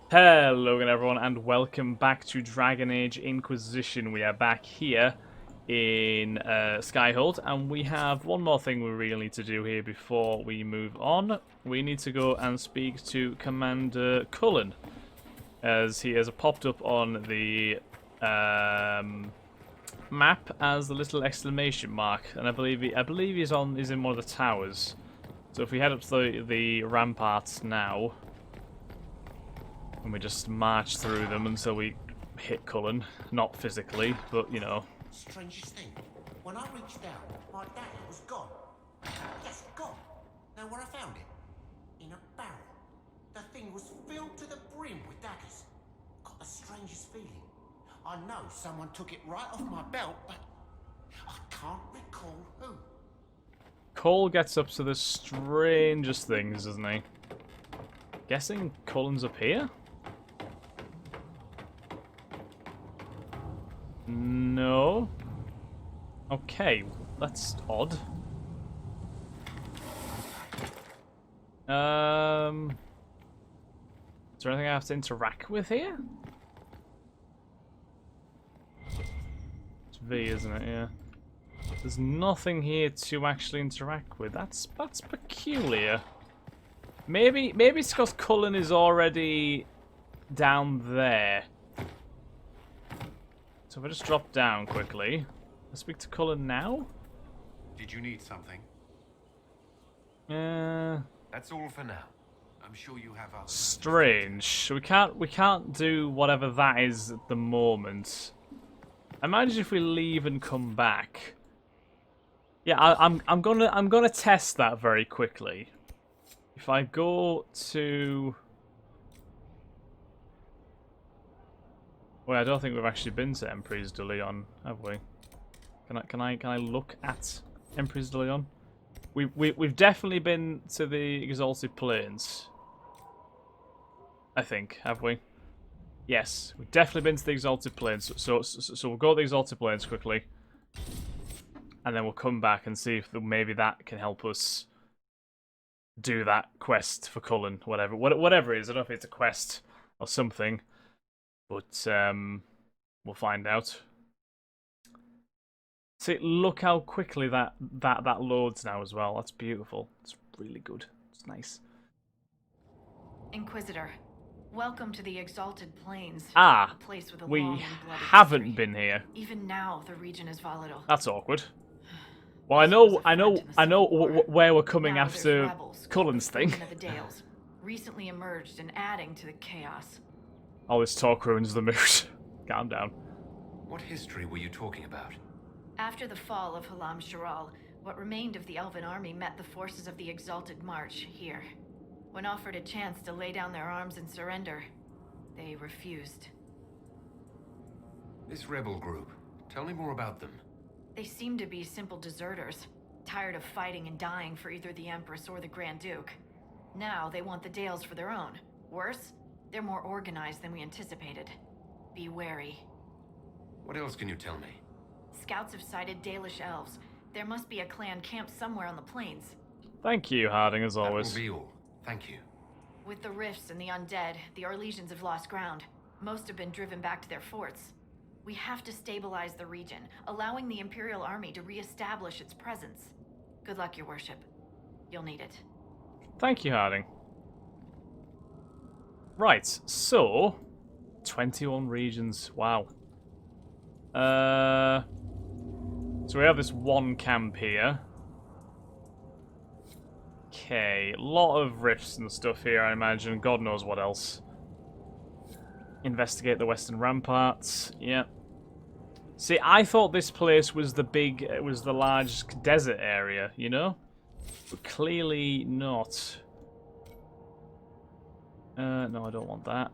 Hello again everyone and welcome back to Dragon Age Inquisition. We are back here in Skyhold and we have one more thing we really need to do here before we move on. We need to go and speak to Commander Cullen, as he has popped up on the map as the little exclamation mark, and I believe he's in one of the towers. So if we head up to the ramparts now, and we just march through them until we hit Cullen. Not physically, but, you know. Strangest thing, when I reached out, my dagger was gone. Just gone. Know where I found it? In a barrel. The thing was filled to the brim with daggers. Got the strangest feeling. I know someone took it right off my belt, but I can't recall who. Cole gets up to the strangest things, doesn't he? Guessing Cullen's up here? No. Okay, that's odd. Is there anything I have to interact with here? It's V, isn't it? Yeah. There's nothing here to actually interact with. That's peculiar. Maybe it's because Cullen is already down there. So if I just drop down quickly, I'll speak to Cullen now. Did you need something? That's all for now. I'm sure you have others. Strange. We can't do whatever that is at the moment. Imagine if we leave and come back. Yeah, I'm gonna test that very quickly. If I go to, well, I don't think we've actually been to Emporium de Leon, have we? Can I look at Emporium de Leon? We've definitely been to the Exalted Plains. I think, have we? Yes, we've definitely been to the Exalted Plains. So we'll go to the Exalted Plains quickly, and then we'll come back and see if maybe that can help us do that quest for Cullen, whatever it is. I don't know if it's a quest or something, but we'll find out. See, look how quickly that loads now as well. That's beautiful. It's really good. It's nice. Inquisitor, welcome to the Exalted Plains. Ah, a place with a we long and bloody haven't history. been here. Even now, the region is volatile. That's awkward. Well, I know where we're coming now after rebels, Cullen's thing. of the Dales, recently emerged and adding to the chaos. All this talk ruins the mood. Calm down. What history were you talking about? After the fall of Halam Sharal, what remained of the Elven army met the forces of the Exalted March here. When offered a chance to lay down their arms and surrender, they refused. This rebel group. Tell me more about them. They seem to be simple deserters, tired of fighting and dying for either the Empress or the Grand Duke. Now they want the Dales for their own. Worse, they're more organized than we anticipated. Be wary. What else can you tell me? Scouts have sighted Dalish elves. There must be a clan camped somewhere on the plains. Thank you, Harding, as That always. will be all. Thank you. With the rifts and the undead, the Arlesians have lost ground. Most have been driven back to their forts. We have to stabilize the region, allowing the Imperial Army to re-establish its presence. Good luck, Your Worship. You'll need it. Thank you, Harding. Right, so 21 regions. Wow. So we have this one camp here. Okay, a lot of rifts and stuff here, I imagine. God knows what else. Investigate the western ramparts. Yeah. See, I thought this place was the large desert area, you know? But clearly not. No, I don't want that.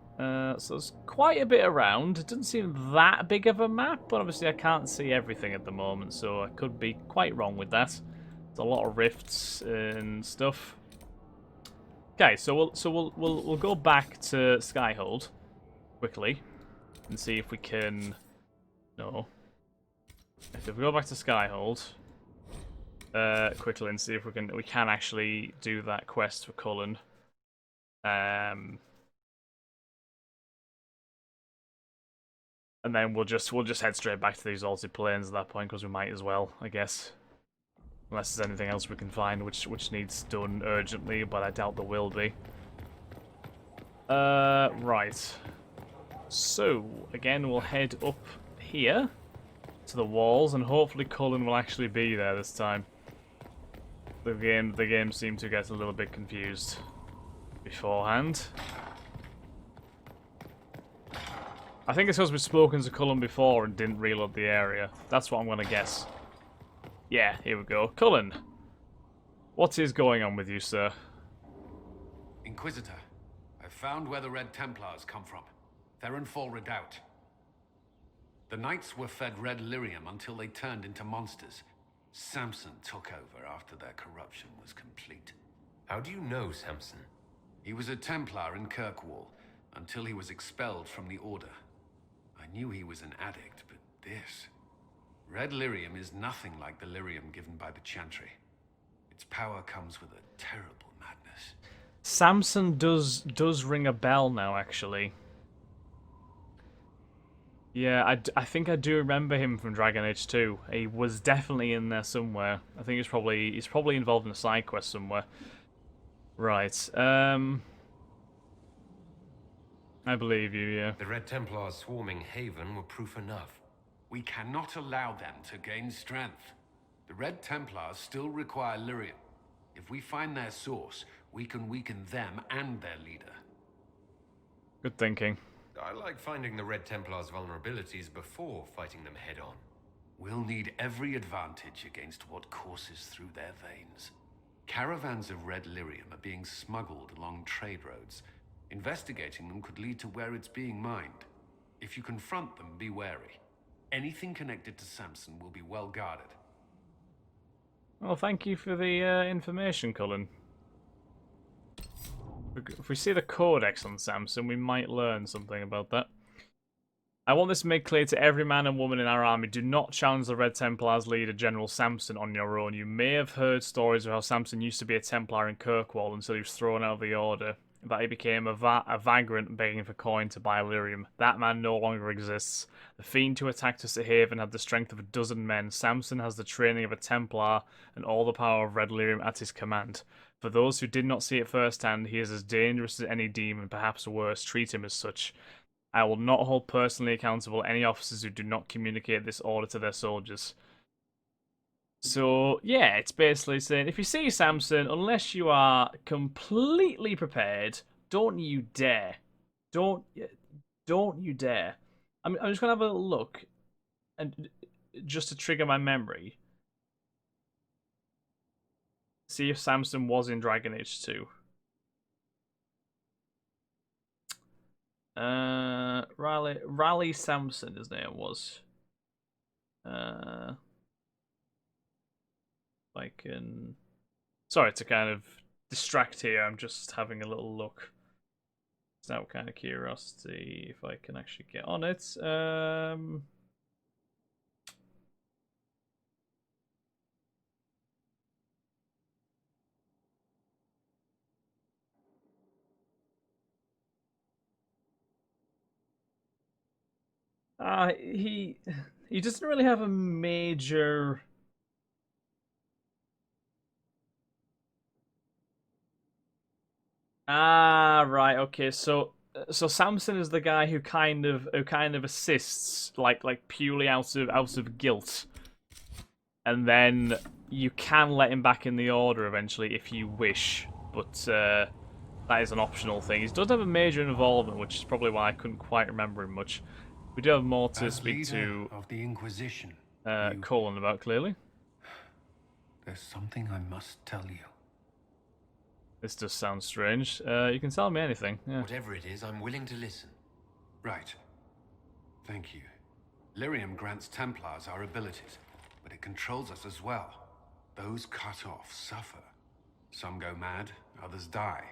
So there's quite a bit around. It doesn't seem that big of a map, but obviously I can't see everything at the moment, so I could be quite wrong with that. There's a lot of rifts and stuff. Okay, so we'll go back to Skyhold quickly and see if we can. No. If we go back to Skyhold quickly and see if we can actually do that quest for Cullen. And then we'll just head straight back to the exalted plains at that point, because we might as well, I guess. Unless there's anything else we can find which needs done urgently, but I doubt there will be. Right. So, again, we'll head up here to the walls, and hopefully Cullen will actually be there this time. The game seemed to get a little bit confused beforehand. I think it's because we've spoken to Cullen before and didn't reload the area. That's what I'm going to guess. Yeah, here we go. Cullen, what is going on with you, sir? Inquisitor, I've found where the Red Templars come from. They're in Fall Redoubt. The Knights were fed red lyrium until they turned into monsters. Samson took over after their corruption was complete. How do you know Samson? He was a Templar in Kirkwall until he was expelled from the Order. I knew he was an addict, but this... Red lyrium is nothing like the lyrium given by the Chantry. Its power comes with a terrible madness. Samson does ring a bell now, actually. Yeah, I think I do remember him from Dragon Age 2. He was definitely in there somewhere. I think he's probably involved in a side quest somewhere. Right. I believe you, yeah. The Red Templars swarming Haven were proof enough. We cannot allow them to gain strength. The Red Templars still require lyrium. If we find their source, we can weaken them and their leader. Good thinking. I like finding the Red Templars' vulnerabilities before fighting them head-on. We'll need every advantage against what courses through their veins. Caravans of red lyrium are being smuggled along trade roads. Investigating them could lead to where it's being mined. If you confront them, be wary. Anything connected to Samson will be well guarded. Well, thank you for the information, Cullen. If we see the codex on Samson, we might learn something about that. I want this made clear to every man and woman in our army. Do not challenge the Red Templars leader, General Samson, on your own. You may have heard stories of how Samson used to be a Templar in Kirkwall until he was thrown out of the Order. That he became a vagrant begging for coin to buy lyrium. That man no longer exists. The fiend who attacked us at Haven had the strength of a dozen men. Samson has the training of a Templar and all the power of red lyrium at his command. For those who did not see it firsthand, he is as dangerous as any demon, perhaps worse. Treat him as such. I will not hold personally accountable any officers who do not communicate this order to their soldiers. So, yeah, it's basically saying, if you see Samson, unless you are completely prepared, don't you dare. Don't you dare. I'm just going to have a little look, and just to trigger my memory. See if Samson was in Dragon Age 2. Raleigh Samson, his name was. I can... Sorry to kind of distract here, I'm just having a little look. It's out of kind of curiosity if I can actually get on it. He doesn't really have a major... Ah, right. Okay. So Samson is the guy who kind of assists, like purely out of guilt, and then you can let him back in the order eventually if you wish, but that is an optional thing. He does have a major involvement, which is probably why I couldn't quite remember him much. We do have more to speak to of the Inquisition, Cullen about, clearly. There's something I must tell you. This does sound strange. You can tell me anything. Yeah. Whatever it is, I'm willing to listen. Right. Thank you. Lyrium grants Templars our abilities, but it controls us as well. Those cut off suffer. Some go mad, others die.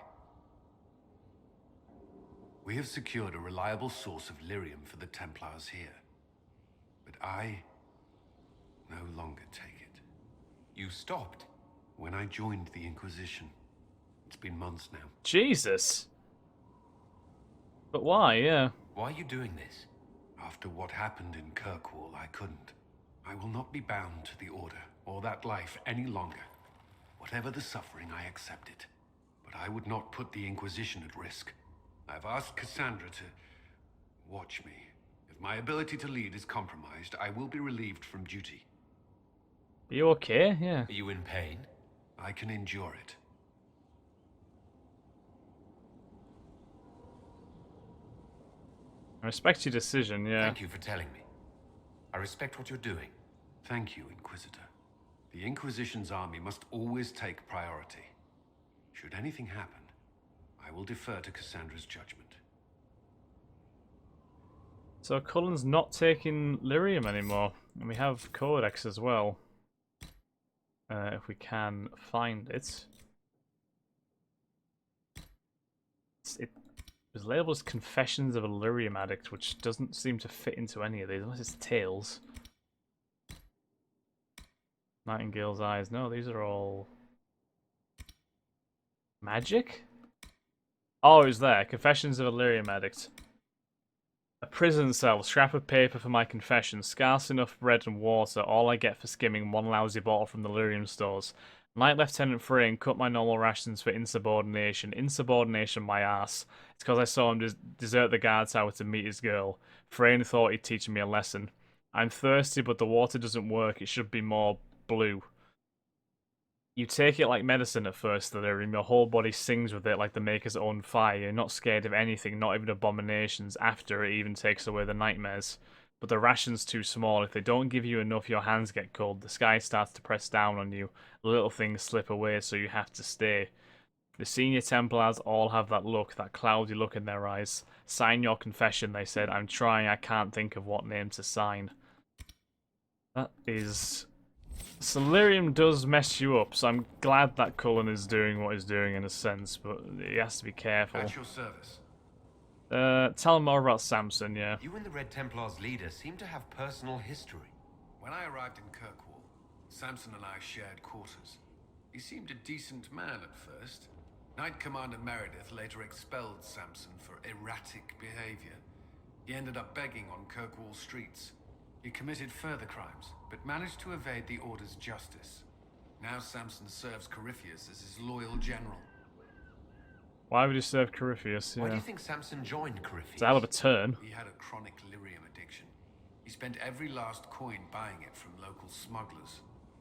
We have secured a reliable source of lyrium for the Templars here. But I no longer take it. You stopped? When I joined the Inquisition. It's been months now. Jesus. But why? Yeah. Why are you doing this? After what happened in Kirkwall, I couldn't. I will not be bound to the Order or that life any longer. Whatever the suffering, I accept it. But I would not put the Inquisition at risk. I've asked Cassandra to watch me. If my ability to lead is compromised, I will be relieved from duty. Are you okay? Yeah. Are you in pain? I can endure it. I respect your decision, yeah. Thank you for telling me. I respect what you're doing. Thank you, Inquisitor. The Inquisition's army must always take priority. Should anything happen, I will defer to Cassandra's judgment. So Cullen's not taking lyrium anymore. And we have Codex as well. If we can find it. It was labelled as Confessions of a Lyrium Addict, which doesn't seem to fit into any of these, unless it's Tales. Nightingale's Eyes. No, these are all... Magic? Oh, it was there. Confessions of a Lyrium Addict. A prison cell, scrap of paper for my confession, scarce enough bread and water, all I get for skimming one lousy bottle from the lyrium stores. Night Lieutenant Frayne cut my normal rations for insubordination. Insubordination, my ass. It's because I saw him desert the guard tower to meet his girl. Frayne thought he'd teach me a lesson. I'm thirsty, but the water doesn't work. It should be more blue. You take it like medicine at first, the lyrium. Your whole body sings with it like the Maker's own fire. You're not scared of anything, not even abominations. After, it even takes away the nightmares. But the ration's too small. If they don't give you enough, your hands get cold. The sky starts to press down on you. Little things slip away, so you have to stay. The senior Templars all have that look, that cloudy look in their eyes. Sign your confession, they said. I'm trying, I can't think of what name to sign. That is... Lyrium does mess you up, so I'm glad that Cullen is doing what he's doing in a sense, but he has to be careful. At your service. Tell him more about Samson, yeah. You and the Red Templar's leader seem to have personal history. When I arrived in Kirkwall, Samson and I shared quarters. He seemed a decent man at first. Knight Commander Meredith later expelled Samson for erratic behavior. He ended up begging on Kirkwall streets. He committed further crimes, but managed to evade the Order's justice. Now Samson serves Corypheus as his loyal general. Why would he serve Corypheus? Yeah. Why do you think Samson joined Corypheus? It's a hell of a turn. He had a chronic lyrium addiction. He spent every last coin buying it from local smugglers.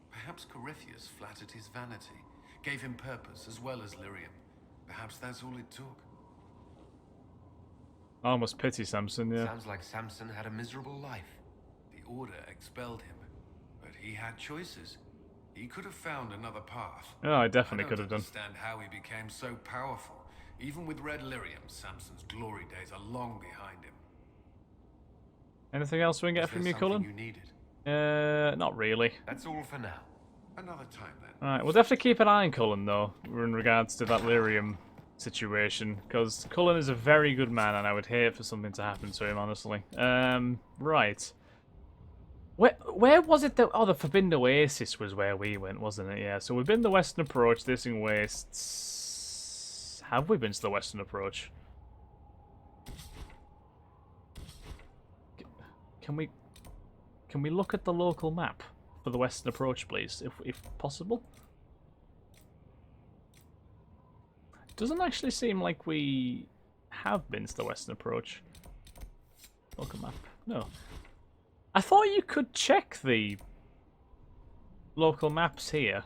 Perhaps Corypheus flattered his vanity, gave him purpose as well as lyrium. Perhaps that's all it took. I almost pity Samson, yeah. Sounds like Samson had a miserable life. The Order expelled him, but he had choices. He could have found another path. Oh, I definitely could have I don't done. understand how he became so powerful. Even with red lyrium, Samson's glory days are long behind him. Anything else we can get Is from there you, something Cullen? you needed? Not really. That's all for now. Another time then. Alright, we'll definitely keep an eye on Cullen, though, in regards to that lyrium situation, because Cullen is a very good man, and I would hate for something to happen to him, honestly. Right. Where was it that... Oh, the Forbidden Oasis was where we went, wasn't it? Yeah, so we've been the Western Approach, this in Wastes... Have we been to the Western Approach? Can we look at the local map for the Western Approach, please, if possible? Doesn't actually seem like we have been to the Western Approach. Local map. No. I thought you could check the local maps here.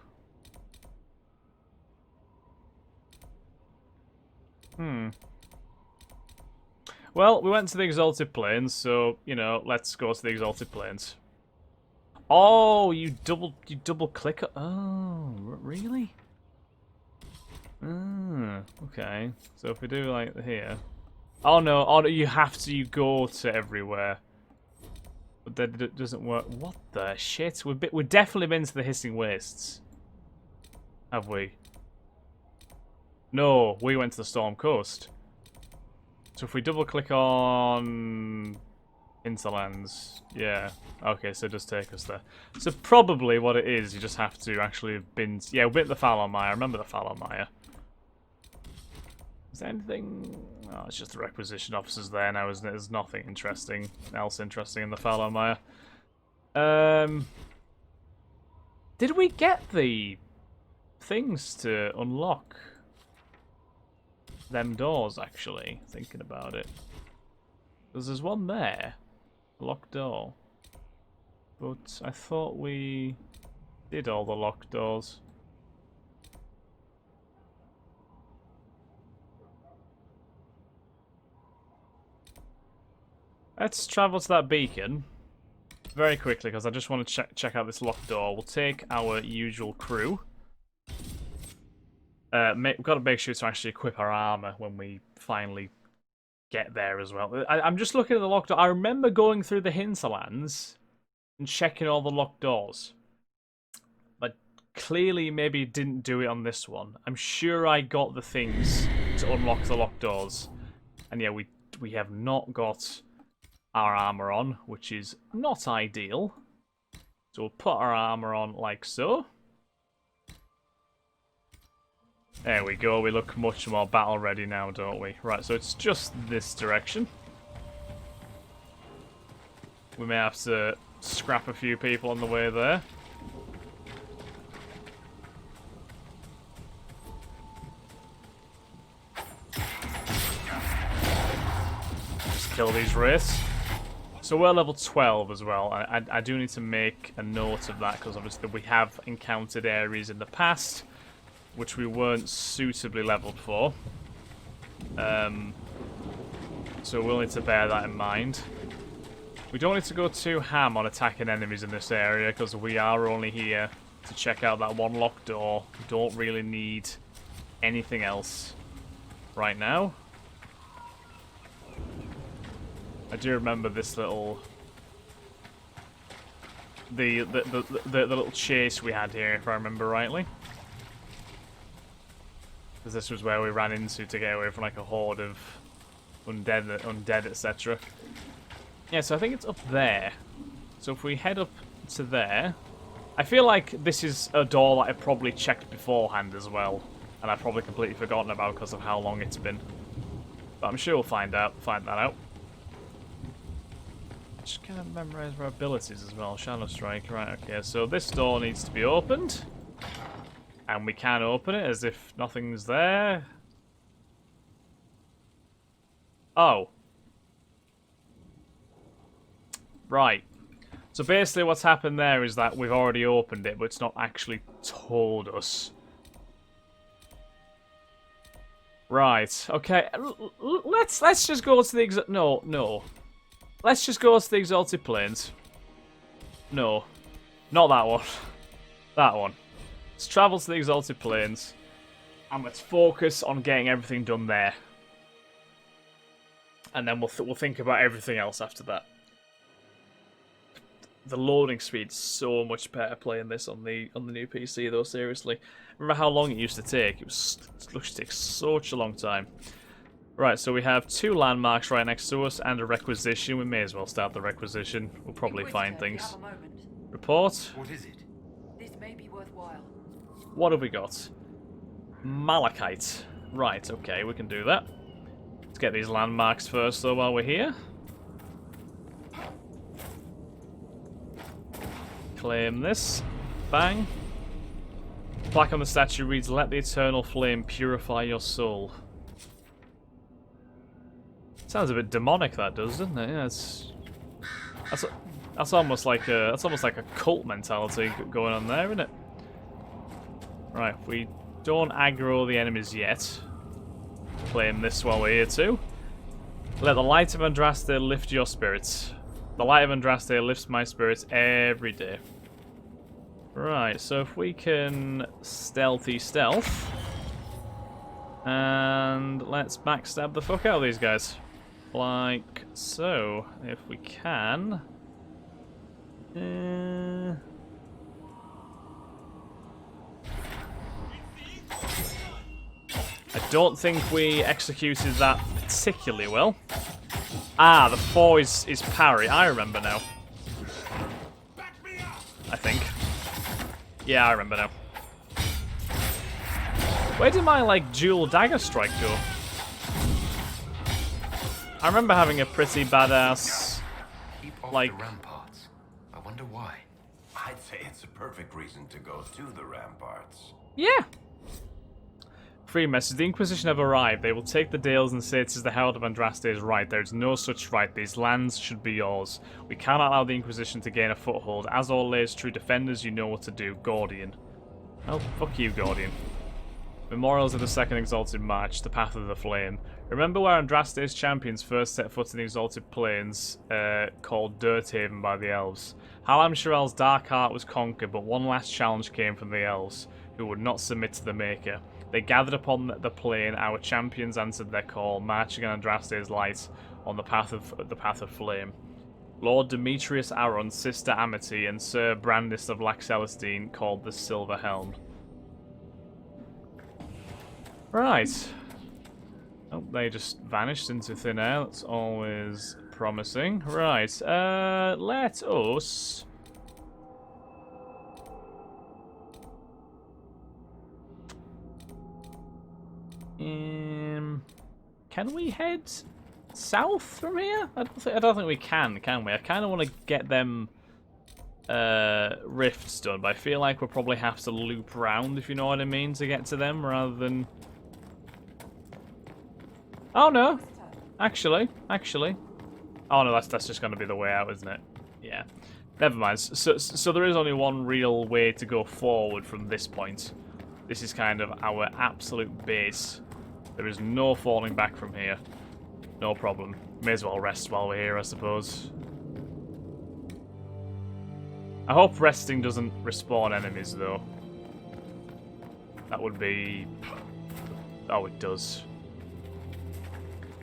Well, we went to the Exalted Plains, so, you know, let's go to the Exalted Plains. Oh, you double click. Oh, really? Okay. So if we do like here. Oh no, you have to, you go to everywhere. But that doesn't work. What the shit? We've definitely been to the Hissing Wastes. Have we? No, we went to the Storm Coast. So if we double click on Hinterlands, yeah. Okay, so it does take us there. So probably what it is, you just have to actually have been... Yeah, we've been to the Fallon Mire. I remember the Fallon Mire. Is there anything... Oh, it's just the requisition officers there now, isn't it? There's nothing else interesting in the fallow mire. Did we get the things to unlock them doors, actually? Thinking about it. Because there's one there. A locked door. But I thought we did all the locked doors. Let's travel to that beacon very quickly, because I just want to check out this locked door. We'll take our usual crew. We've got to make sure to actually equip our armor when we finally get there as well. I'm just looking at the locked door. I remember going through the hinterlands and checking all the locked doors. But clearly maybe didn't do it on this one. I'm sure I got the things to unlock the locked doors. And yeah, we have not got our armor on, which is not ideal. So we'll put our armor on like so. There we go, we look much more battle ready now, don't we? Right, so it's just this direction. We may have to scrap a few people on the way there. Just kill these wraiths. So we're level 12 as well. I do need to make a note of that, because obviously we have encountered areas in the past which we weren't suitably leveled for. So we'll need to bear that in mind. We don't need to go too ham on attacking enemies in this area, because we are only here to check out that one locked door. We don't really need anything else right now. I do remember this little... The little chase we had here, if I remember rightly. Because this was where we ran into to get away from like a horde of undead, etc. Yeah, so I think it's up there. So if we head up to there... I feel like this is a door that I probably checked beforehand as well. And I've probably completely forgotten about because of how long it's been. But I'm sure we'll find that out. Just kind of memorize our abilities as well. Shadow Strike, right, okay. So this door needs to be opened. And we can open it as if nothing's there. Oh. Right. So basically what's happened there is that we've already opened it, but it's not actually told us. Right. Okay. Let's just go to the no. Let's just go to the Exalted Plains. No. Not that one. That one. Let's travel to the Exalted Plains. And let's focus on getting everything done there. And then we'll think about everything else after that. The loading speed's so much better playing this on the new PC though, seriously. Remember how long it used to take? It used to take such a long time. Right, so we have 2 landmarks right next to us and a requisition. We may as well start the requisition. We'll probably find things. Report. What is it? This may be worthwhile. What have we got? Malachite. Right, okay, we can do that. Let's get these landmarks first though while we're here. Claim this. Bang. Plaque on the statue reads, "Let the eternal flame purify your soul." Sounds a bit demonic, that does, doesn't it? Yeah, that's almost like a cult mentality going on there, isn't it? Right, we don't aggro the enemies yet. Claim this while we're here too. Let the light of Andraste lift your spirits. The light of Andraste lifts my spirits every day. Right, so if we can stealthy stealth. And let's backstab the fuck out of these guys. Like so. If we can. I don't think we executed that particularly well. Ah, the 4 is parry. I remember now. I think. Yeah, I remember now. Where did my, like, dual dagger strike go? I remember having a pretty badass, Keep off like... the ramparts. I wonder why. I'd say it's a perfect reason to go to the ramparts. Yeah. Free message. The Inquisition have arrived. They will take the Dales and say it is the Herald of Andraste's right. There is no such right. These lands should be yours. We cannot allow the Inquisition to gain a foothold. As always, true defenders, you know what to do. Gordian. Well, fuck you, Gordian. Memorials of the Second Exalted March, the Path of the Flame. Remember where Andraste's champions first set foot in the Exalted Plains, called Dirthaven by the Elves. Halam Shirel's dark heart was conquered, but one last challenge came from the Elves, who would not submit to the Maker. They gathered upon the plain. Our champions answered their call, marching on Andraste's light on the path of flame. Lord Demetrius Aron, Sister Amity, and Sir Brandis of Lac Celestine called the Silver Helm. Right. Oh, they just vanished into thin air. That's always promising. Right. Let us... Can we head south from here? I don't think we can we? I kind of want to get them rifts done, but I feel like we'll probably have to loop round, if you know what I mean, to get to them, rather than... Oh no! Actually. Oh no, that's just going to be the way out, isn't it? Yeah. Never mind. So there is only one real way to go forward from this point. This is kind of our absolute base. There is no falling back from here. No problem. May as well rest while we're here, I suppose. I hope resting doesn't respawn enemies, though. That would be... Oh, it does.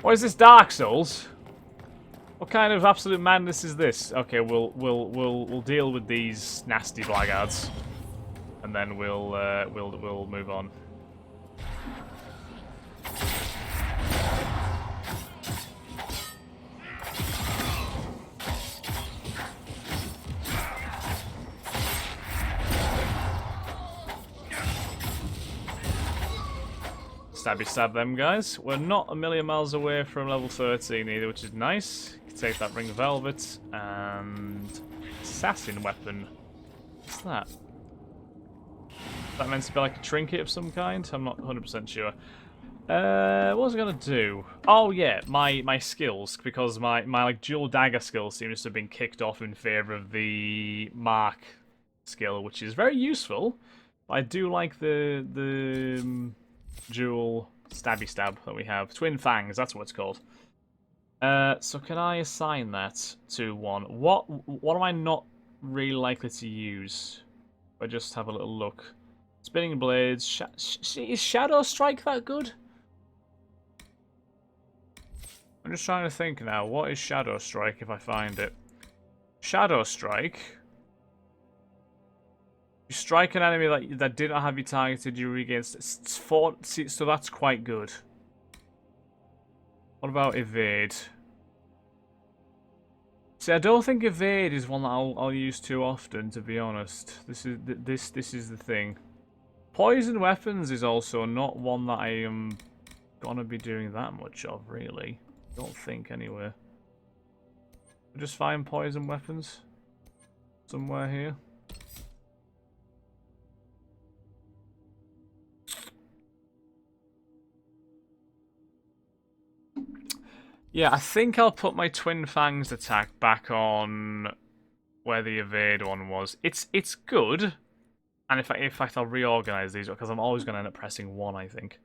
What is this, Dark Souls? What kind of absolute madness is this? Okay, we'll deal with these nasty blackguards, and then we'll move on. Stabby stab them guys. We're not a million miles away from level 13 either, which is nice. You can take that Ring of Velvet and assassin weapon. What's that? Is that meant to be like a trinket of some kind? I'm not 100% sure. What was I gonna do? Oh yeah, my skills, because my like dual dagger skill seems to have been kicked off in favor of the mark skill, which is very useful. I do like the dual stabby stab that we have. Twin fangs, that's what it's called. So can I assign that to one? What am I not really likely to use? If I just have a little look. Spinning blades. Is Shadow Strike that good? I'm just trying to think now. What is Shadow Strike if I find it? Shadow Strike. You strike an enemy that did not have you targeted, you regain... So that's quite good. What about Evade? See, I don't think Evade is one that I'll use too often, to be honest. This is the thing. Poison weapons is also not one that I am gonna be doing that much of, really. Don't think, anyway. I'll just find poison weapons somewhere here. Yeah, I think I'll put my Twin Fangs attack back on where the Evade one was. It's good, and in fact I'll reorganize these because I'm always going to end up pressing 1, I think.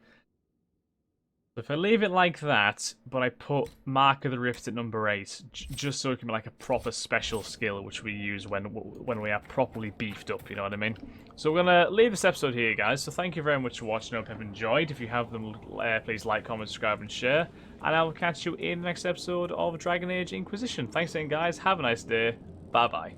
So if I leave it like that, but I put Mark of the Rift at number 8, just so it can be like a proper special skill which we use when we are properly beefed up, you know what I mean? So we're going to leave this episode here, guys. So thank you very much for watching. I hope you've enjoyed. If you have them, please like, comment, subscribe, and share. And I will catch you in the next episode of Dragon Age Inquisition. Thanks again, guys. Have a nice day. Bye-bye.